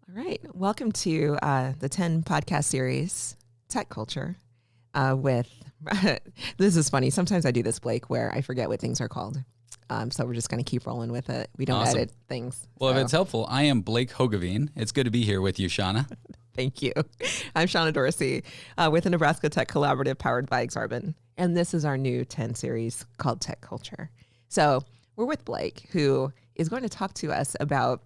All right. Welcome to the 10 podcast series, Tech Culture, with, this is funny. Sometimes I do this, Blake, where I forget what things are called. So we're just going to keep rolling with it. We don't Awesome. edit things. Well, so. if it's helpful, I am Blake Hogeveen. It's good to be here with you, Shauna. Thank you. I'm Shauna Dorsey with the Nebraska Tech Collaborative powered by Exarban. And this is our new 10 series called Tech Culture. So we're with Blake, who is going to talk to us about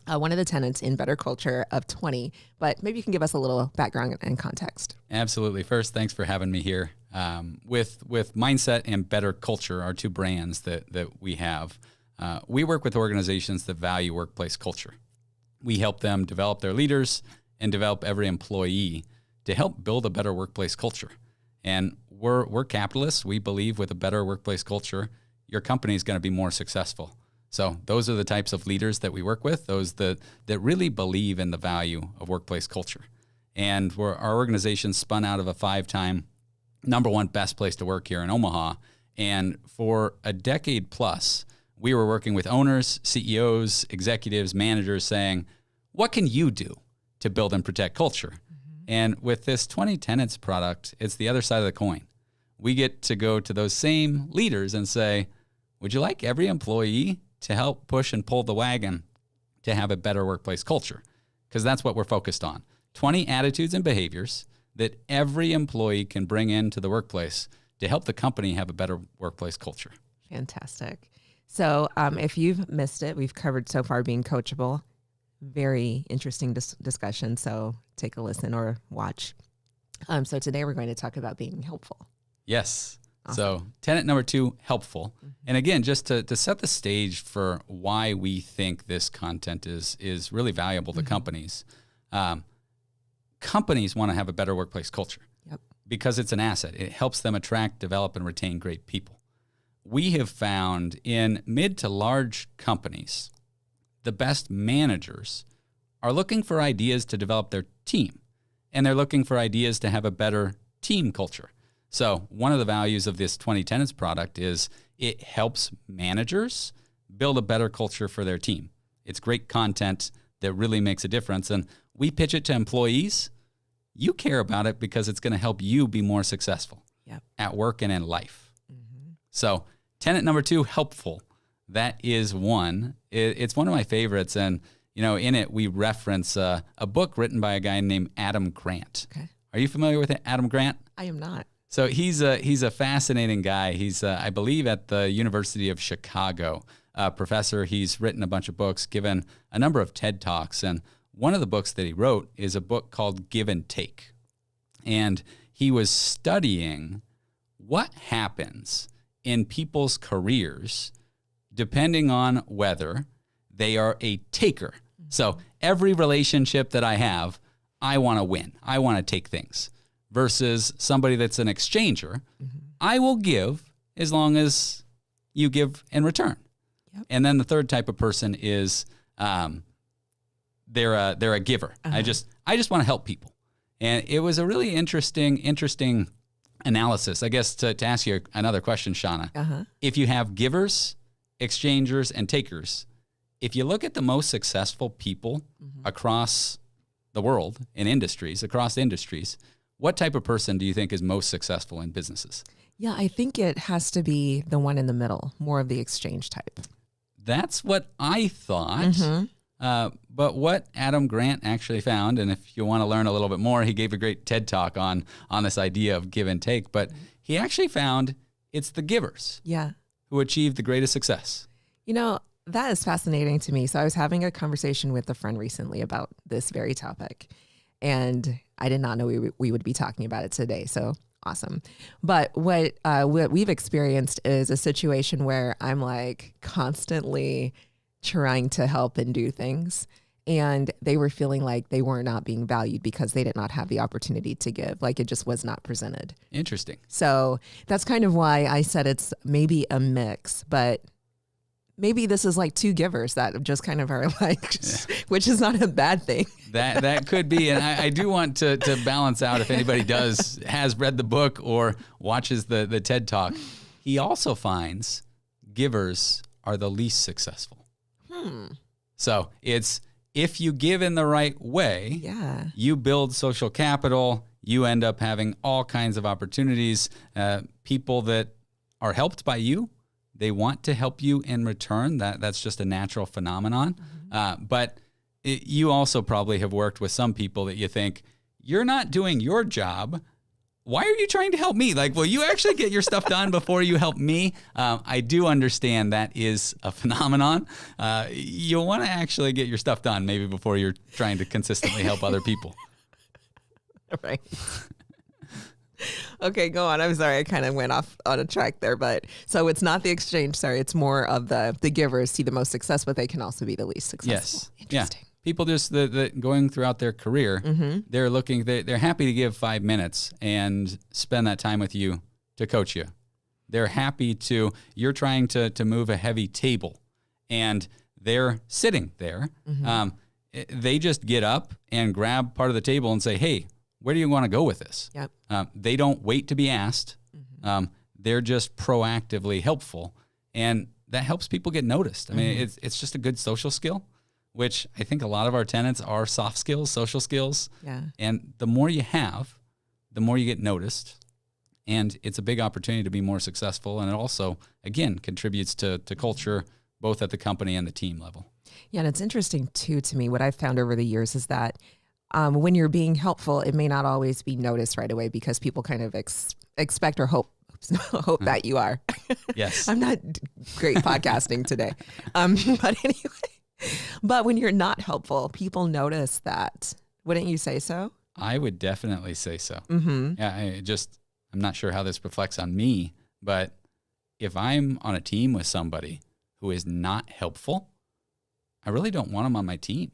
one of the tenets in Better Culture of 20, but maybe you can give us a little background and context. Absolutely. First, thanks for having me here. With Mindset and Better Culture, our two brands that we have, we work with organizations that value workplace culture. We help them develop their leaders and develop every employee to help build a better workplace culture. And we're capitalists. We believe with a better workplace culture, your company is going to be more successful. So those are the types of leaders that we work with, those that really believe in the value of workplace culture. And our organization spun out of a 5-time #1 best place to work here in Omaha. And for a decade plus, we were working with owners, CEOs, executives, managers saying, what can you do to build and protect culture? Mm-hmm. And with this 20 Tenets product, it's the other side of the coin. We get to go to those same leaders and say, would you like every employee to help push and pull the wagon to have a better workplace culture? Because that's what we're focused on. 20 attitudes and behaviors that every employee can bring into the workplace to help the company have a better workplace culture. Fantastic. So if you've missed it, we've covered so far being coachable. Very interesting discussion. So take a listen or watch. So today we're going to talk about being helpful. Yes. Awesome. So tenet #2, helpful. Mm-hmm. And again, just to set the stage for why we think this content is really valuable to companies. Companies want to have a better workplace culture because it's an asset. It helps them attract, develop, and retain great people. We have found in mid to large companies, the best managers are looking for ideas to develop their team, and they're looking for ideas to have a better team culture. So one of the values of this 20 Tenets product is it helps managers build a better culture for their team. It's great content that really makes a difference. And we pitch it to employees. You care about it because it's going to help you be more successful at work and in life. Mm-hmm. So tenet #2, helpful. That is one. It's one of my favorites. And, in it, we reference a book written by a guy named Adam Grant. Okay. Are you familiar with Adam Grant? I am not. So he's a fascinating guy. He's, I believe, at the University of Chicago, professor. He's written a bunch of books, given a number of TED Talks. And one of the books that he wrote is a book called Give and Take. And he was studying what happens in people's careers depending on whether they are a taker. So every relationship that I have, I want to win. I want to take things. Versus somebody that's an exchanger, I will give as long as you give in return. Yep. And then the third type of person is they're a giver. I just want to help people. And it was a really interesting analysis. I guess to ask you another question, Shauna, if you have givers, exchangers, and takers, if you look at the most successful people across the world across industries, what type of person do you think is most successful in businesses? Yeah, I think it has to be the one in the middle, more of the exchange type. That's what I thought. But what Adam Grant actually found, and if you want to learn a little bit more, he gave a great TED Talk on this idea of give and take, but he actually found it's the givers who achieve the greatest success. That is fascinating to me. So I was having a conversation with a friend recently about this very topic, and I did not know we would be talking about it today. So awesome. But what we've experienced is a situation where I'm like constantly trying to help and do things, and they were feeling like they were not being valued because they did not have the opportunity to give. Like it just was not presented. Interesting. So that's kind of why I said it's maybe a mix, but maybe this is like two givers that just kind of are like, which is not a bad thing. That could be. And I do want to balance out if anybody has read the book or watches the TED Talk. He also finds givers are the least successful. So it's if you give in the right way, you build social capital. You end up having all kinds of opportunities. People that are helped by you, they want to help you in return. That's just a natural phenomenon. But you also probably have worked with some people that you think, you're not doing your job. Why are you trying to help me? Like, will you actually get your stuff done before you help me? I do understand that is a phenomenon. You'll want to actually get your stuff done maybe before you're trying to consistently help other people. Right. Okay, go on. I'm sorry. I kind of went off on a track there, but so it's not the exchange. Sorry. It's more of the givers see the most success, but they can also be the least successful. Yes. Interesting. Yeah. People just going throughout their career, they're looking, they're happy to give 5 minutes and spend that time with you to coach you. They're happy to, you're trying to move a heavy table and they're sitting there. They just get up and grab part of the table and say, hey, where do you want to go with this? Yep. They don't wait to be asked. They're just proactively helpful. And that helps people get noticed. I mean, it's just a good social skill, which I think a lot of our tenets are soft skills, social skills. Yeah. And the more you have, the more you get noticed. And it's a big opportunity to be more successful. And it also, again, contributes to culture, both at the company and the team level. Yeah. And it's interesting too, to me, what I've found over the years is that when you're being helpful, it may not always be noticed right away because people kind of expect or hope that you are. Yes. I'm not great podcasting today. But anyway, but when you're not helpful, people notice that. Wouldn't you say so? I would definitely say so. Yeah. I'm not sure how this reflects on me, but if I'm on a team with somebody who is not helpful, I really don't want them on my team.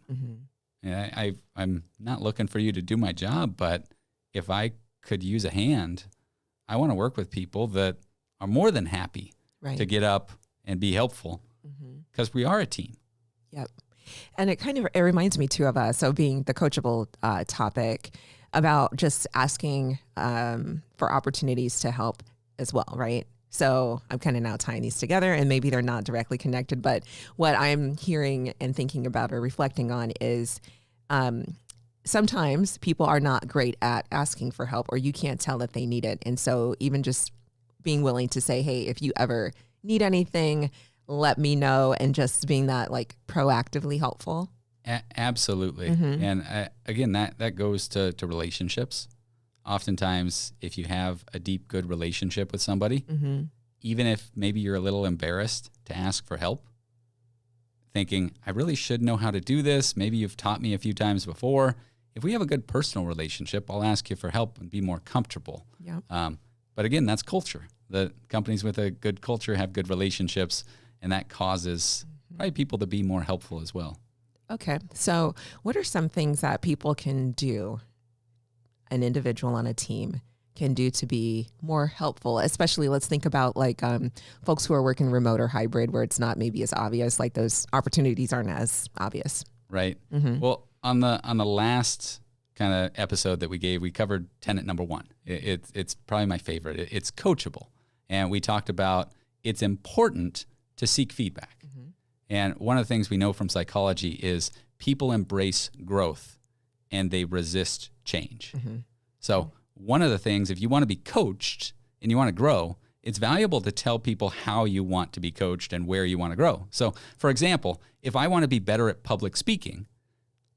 Yeah, I'm not looking for you to do my job, but if I could use a hand, I want to work with people that are more than happy to get up and be helpful because we are a team. Yep. And it reminds me too of so being the coachable topic about just asking for opportunities to help as well, right? So I'm kind of now tying these together and maybe they're not directly connected, but what I'm hearing and thinking about or reflecting on is sometimes people are not great at asking for help or you can't tell that they need it. And so even just being willing to say, hey, if you ever need anything, let me know, and just being that like proactively helpful. Absolutely. And again, that goes to relationships. Oftentimes, if you have a deep, good relationship with somebody, even if maybe you're a little embarrassed to ask for help, thinking, I really should know how to do this. Maybe you've taught me a few times before. If we have a good personal relationship, I'll ask you for help and be more comfortable. Yep. But again, that's culture. The companies with a good culture have good relationships, and that causes probably people to be more helpful as well. Okay. So what are some things that people can do, an individual on a team can do to be more helpful? Especially let's think about like folks who are working remote or hybrid where it's not maybe as obvious, like those opportunities aren't as obvious. Right. Well, on the last kind of episode that we gave, we covered tenet number 1. It's probably my favorite. It's coachable. And we talked about it's important to seek feedback. And one of the things we know from psychology is people embrace growth and they resist change. So one of the things, if you want to be coached and you want to grow, it's valuable to tell people how you want to be coached and where you want to grow. So for example, if I want to be better at public speaking,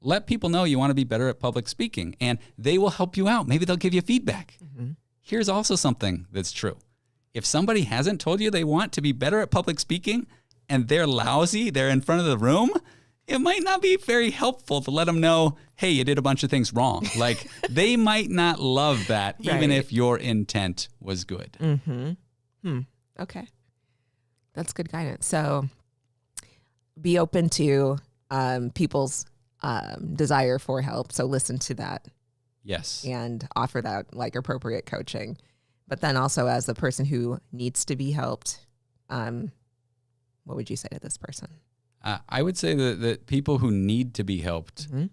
let people know you want to be better at public speaking and they will help you out. Maybe they'll give you feedback. Here's also something that's true. If somebody hasn't told you they want to be better at public speaking and they're lousy, they're in front of the room, it might not be very helpful to let them know, hey, you did a bunch of things wrong. Like they might not love that, even if your intent was good. Okay. That's good guidance. So be open to people's desire for help. So listen to that. Yes. And offer that like appropriate coaching. But then also as the person who needs to be helped, what would you say to this person? I would say that people who need to be helped, or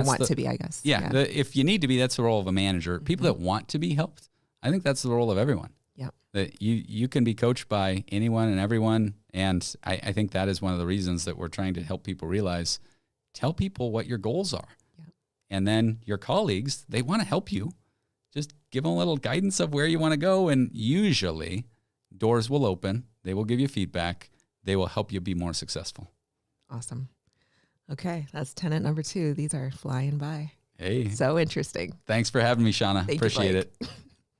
want to be, I guess. Yeah. If you need to be, that's the role of a manager. People that want to be helped, I think that's the role of everyone. Yeah. That you can be coached by anyone and everyone. And I think that is one of the reasons that we're trying to help people realize tell people what your goals are. Yeah. And then your colleagues, they want to help you. Just give them a little guidance of where you want to go. And usually doors will open. They will give you feedback. They will help you be more successful. Awesome. Okay. That's tenet number 2. These are flying by. Hey. So interesting. Thanks for having me, Shauna. Thank you, Appreciate Blake. it.